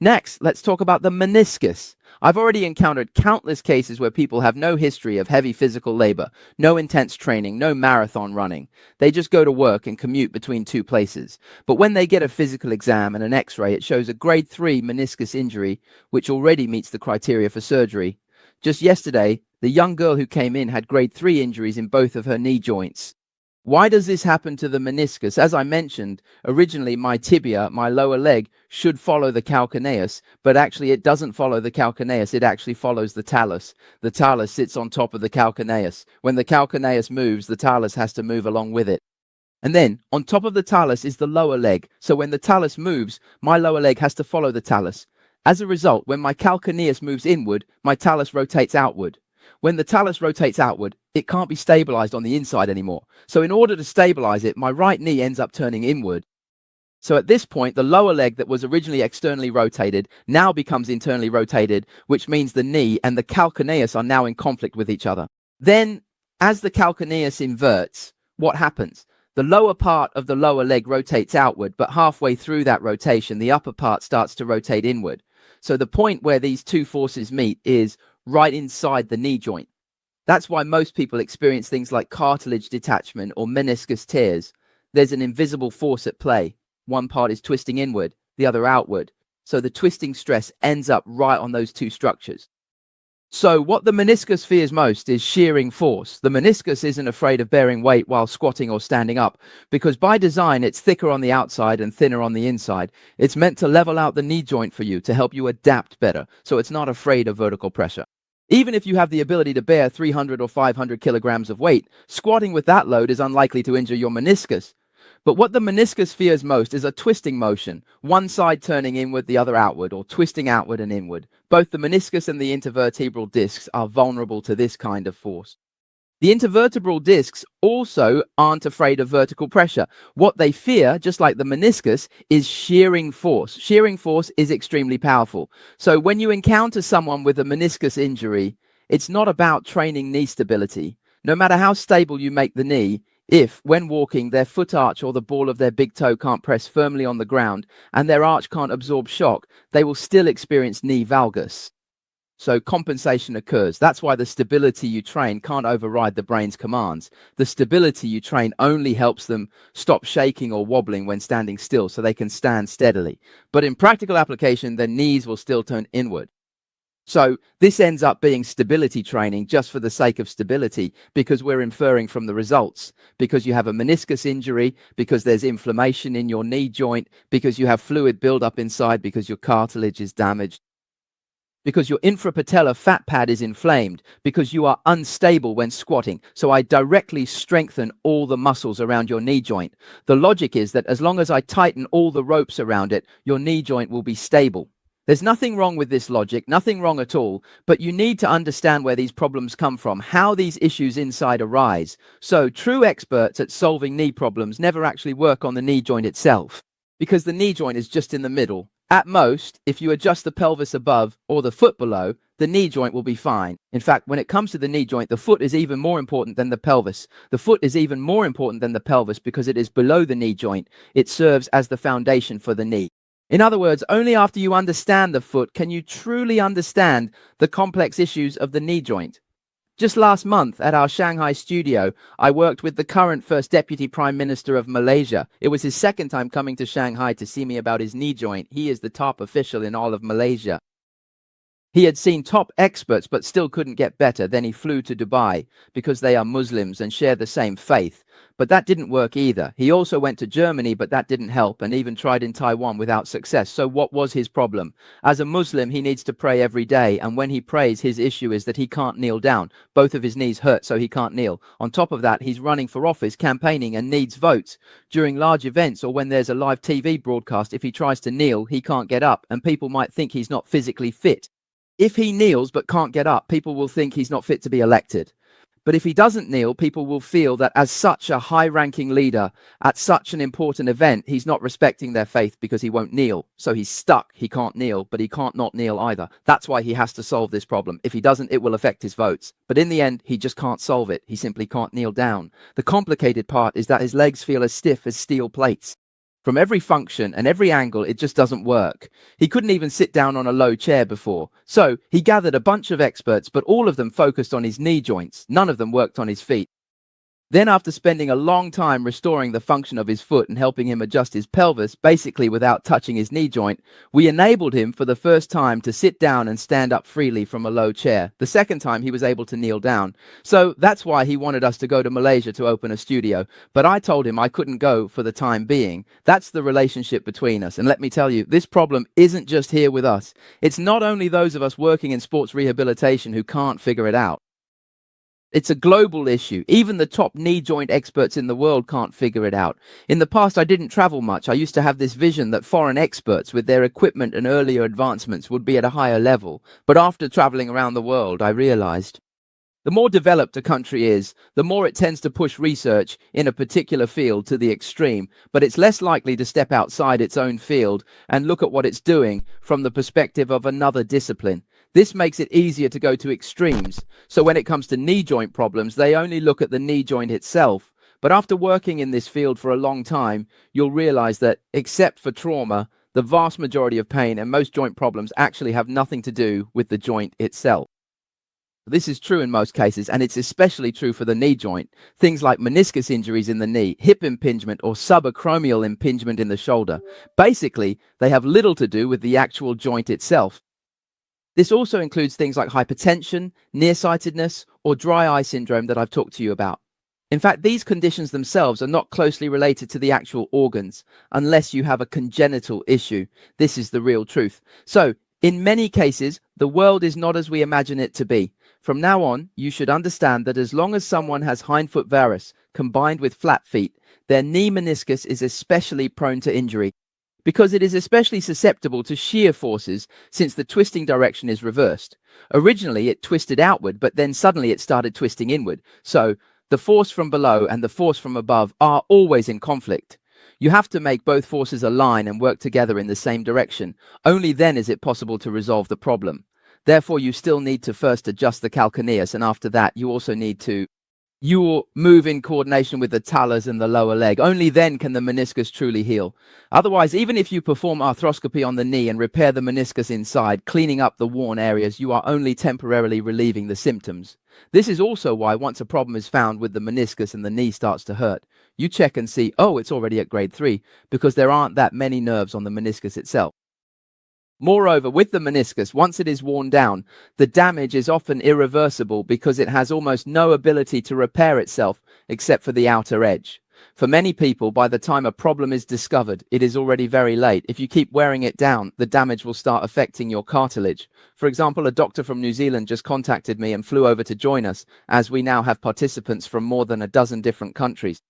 Next, let's talk about the meniscus. I've already encountered countless cases where people have no history of heavy physical labor, no intense training, no marathon running. They just go to work and commute between two places. But when they get a physical exam and an x-ray, it shows a grade 3 meniscus injury, which already meets the criteria for surgery. Just yesterday, the young girl who came in had grade 3 injuries in both of her knee joints. Why does this happen to the meniscus? As I mentioned, originally my tibia, my lower leg, should follow the calcaneus, but actually it doesn't follow the calcaneus, it actually follows the talus. The talus sits on top of the calcaneus. When the calcaneus moves, the talus has to move along with it. And then, on top of the talus is the lower leg. So when the talus moves, my lower leg has to follow the talus. As a result, when my calcaneus moves inward, my talus rotates outward. When the talus rotates outward, it can't be stabilized on the inside anymore. So in order to stabilize it, my right knee ends up turning inward. So at this point, the lower leg that was originally externally rotated now becomes internally rotated, which means the knee and the calcaneus are now in conflict with each other. Then, as the calcaneus inverts, what happens? The lower part of the lower leg rotates outward, but halfway through that rotation, the upper part starts to rotate inward. So the point where these two forces meet is right inside the knee joint. That's why most people experience things like cartilage detachment or meniscus tears. There's an invisible force at play. One part is twisting inward, the other outward. So the twisting stress ends up right on those two structures. So what the meniscus fears most is shearing force. The meniscus isn't afraid of bearing weight while squatting or standing up, because by design it's thicker on the outside and thinner on the inside. It's meant to level out the knee joint for you, to help you adapt better, so it's not afraid of vertical pressure. Even if you have the ability to bear 300 or 500 kilograms of weight, squatting with that load is unlikely to injure your meniscus. But what the meniscus fears most is a twisting motion, one side turning inward, the other outward, or twisting outward and inward. Both the meniscus and the intervertebral discs are vulnerable to this kind of force. The intervertebral discs also aren't afraid of vertical pressure. What they fear, just like the meniscus, is shearing force. Shearing force is extremely powerful. So when you encounter someone with a meniscus injury, it's not about training knee stability. No matter how stable you make the knee, if, when walking, their foot arch or the ball of their big toe can't press firmly on the ground and their arch can't absorb shock, they will still experience knee valgus. So compensation occurs. That's why the stability you train can't override the brain's commands. The stability you train only helps them stop shaking or wobbling when standing still, so they can stand steadily. But in practical application, their knees will still turn inward. So this ends up being stability training just for the sake of stability, because we're inferring from the results. Because you have a meniscus injury, because there's inflammation in your knee joint, because you have fluid buildup inside, because your cartilage is damaged, because your infrapatellar fat pad is inflamed, because you are unstable when squatting. So I directly strengthen all the muscles around your knee joint. The logic is that as long as I tighten all the ropes around it, your knee joint will be stable. There's nothing wrong with this logic, nothing wrong at all, but you need to understand where these problems come from, how these issues inside arise. So true experts at solving knee problems never actually work on the knee joint itself, because the knee joint is just in the middle. At most, if you adjust the pelvis above or the foot below, the knee joint will be fine. In fact, when it comes to the knee joint, the foot is even more important than the pelvis. The foot is even more important than the pelvis because it is below the knee joint. It serves as the foundation for the knee. In other words, only after you understand the foot can you truly understand the complex issues of the knee joint. Just last month at our Shanghai studio, I worked with the current First Deputy Prime Minister of Malaysia. It was his second time coming to Shanghai to see me about his knee joint. He is the top official in all of Malaysia. He had seen top experts but still couldn't get better. Then he flew to Dubai because they are Muslims and share the same faith. But that didn't work either. He also went to Germany, but that didn't help, and even tried in Taiwan without success. So what was his problem? As a Muslim, he needs to pray every day, and when he prays, his issue is that he can't kneel down. Both of his knees hurt, so he can't kneel. On top of that, he's running for office, campaigning, and needs votes. During large events or when there's a live TV broadcast, if he tries to kneel, he can't get up, and people might think he's not physically fit. If he kneels but can't get up, people will think he's not fit to be elected. But if he doesn't kneel, people will feel that as such a high-ranking leader at such an important event, he's not respecting their faith because he won't kneel. So he's stuck. He can't kneel, but he can't not kneel either. That's why he has to solve this problem. If he doesn't, it will affect his votes. But in the end, he just can't solve it. He simply can't kneel down. The complicated part is that his legs feel as stiff as steel plates. From every function and every angle, it just doesn't work. He couldn't even sit down on a low chair before. So he gathered a bunch of experts, but all of them focused on his knee joints. None of them worked on his feet. Then, after spending a long time restoring the function of his foot and helping him adjust his pelvis, basically without touching his knee joint, we enabled him for the first time to sit down and stand up freely from a low chair. The second time, he was able to kneel down. So that's why he wanted us to go to Malaysia to open a studio. But I told him I couldn't go for the time being. That's the relationship between us. And let me tell you, this problem isn't just here with us. It's not only those of us working in sports rehabilitation who can't figure it out. It's a global issue. Even the top knee joint experts in the world can't figure it out. In the past, I didn't travel much. I used to have this vision that foreign experts with their equipment and earlier advancements would be at a higher level. But after traveling around the world, I realized the more developed a country is, the more it tends to push research in a particular field to the extreme, but it's less likely to step outside its own field and look at what it's doing from the perspective of another discipline. This makes it easier to go to extremes. So when it comes to knee joint problems, they only look at the knee joint itself. But after working in this field for a long time, you'll realize that, except for trauma, the vast majority of pain and most joint problems actually have nothing to do with the joint itself. This is true in most cases, and it's especially true for the knee joint. Things like meniscus injuries in the knee, hip impingement, or subacromial impingement in the shoulder. Basically, they have little to do with the actual joint itself. This also includes things like hypertension, nearsightedness, or dry eye syndrome that I've talked to you about. In fact, these conditions themselves are not closely related to the actual organs, unless you have a congenital issue. This is the real truth. So, in many cases, the world is not as we imagine it to be. From now on, you should understand that as long as someone has hindfoot varus combined with flat feet, their knee meniscus is especially prone to injury, because it is especially susceptible to shear forces since the twisting direction is reversed. Originally, it twisted outward, but then suddenly it started twisting inward. So, the force from below and the force from above are always in conflict. You have to make both forces align and work together in the same direction. Only then is it possible to resolve the problem. Therefore, you still need to first adjust the calcaneus, and after that, you also need to move in coordination with the talus and the lower leg. Only then can the meniscus truly heal. Otherwise, even if you perform arthroscopy on the knee and repair the meniscus inside, cleaning up the worn areas, you are only temporarily relieving the symptoms. This is also why once a problem is found with the meniscus and the knee starts to hurt, you check and see, oh, it's already at grade 3, because there aren't that many nerves on the meniscus itself. Moreover, with the meniscus, once it is worn down, the damage is often irreversible because it has almost no ability to repair itself except for the outer edge. For many people, by the time a problem is discovered, it is already very late. If you keep wearing it down, the damage will start affecting your cartilage. For example, a doctor from New Zealand just contacted me and flew over to join us, as we now have participants from more than a dozen different countries.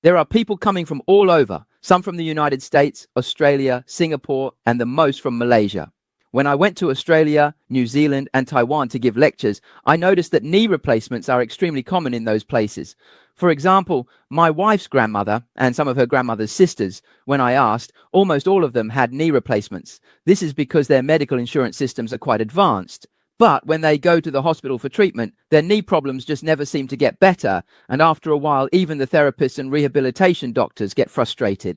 There are people coming from all over, some from the United States, Australia, Singapore, and the most from Malaysia. When I went to Australia, New Zealand, and Taiwan to give lectures, I noticed that knee replacements are extremely common in those places. For example, my wife's grandmother and some of her grandmother's sisters, when I asked, almost all of them had knee replacements. This is because their medical insurance systems are quite advanced. But when they go to the hospital for treatment, their knee problems just never seem to get better, and after a while, even the therapists and rehabilitation doctors get frustrated.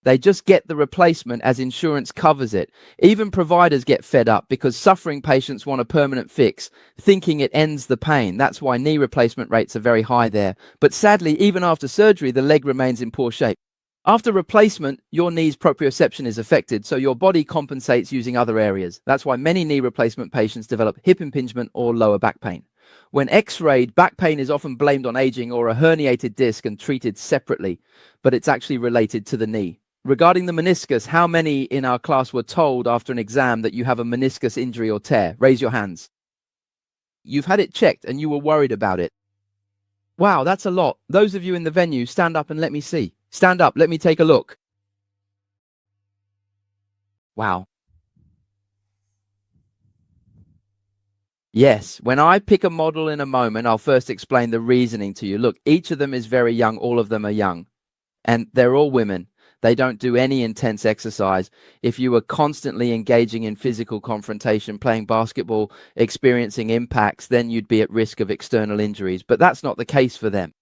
They just get the replacement as insurance covers it. Even providers get fed up because suffering patients want a permanent fix, thinking it ends the pain. That's why knee replacement rates are very high there. But sadly, even after surgery, the leg remains in poor shape. After replacement, your knee's proprioception is affected, so your body compensates using other areas. That's why many knee replacement patients develop hip impingement or lower back pain. When x-rayed, back pain is often blamed on aging or a herniated disc and treated separately, but it's actually related to the knee. Regarding the meniscus, how many in our class were told after an exam that you have a meniscus injury or tear? Raise your hands. You've had it checked and you were worried about it. Wow, that's a lot. Those of you in the venue, stand up and let me see. Stand up, let me take a look. Wow. Yes, when I pick a model in a moment, I'll first explain the reasoning to you. Look, each of them is very young, all of them are young. And they're all women. They don't do any intense exercise. If you were constantly engaging in physical confrontation, playing basketball, experiencing impacts, then you'd be at risk of external injuries. But that's not the case for them.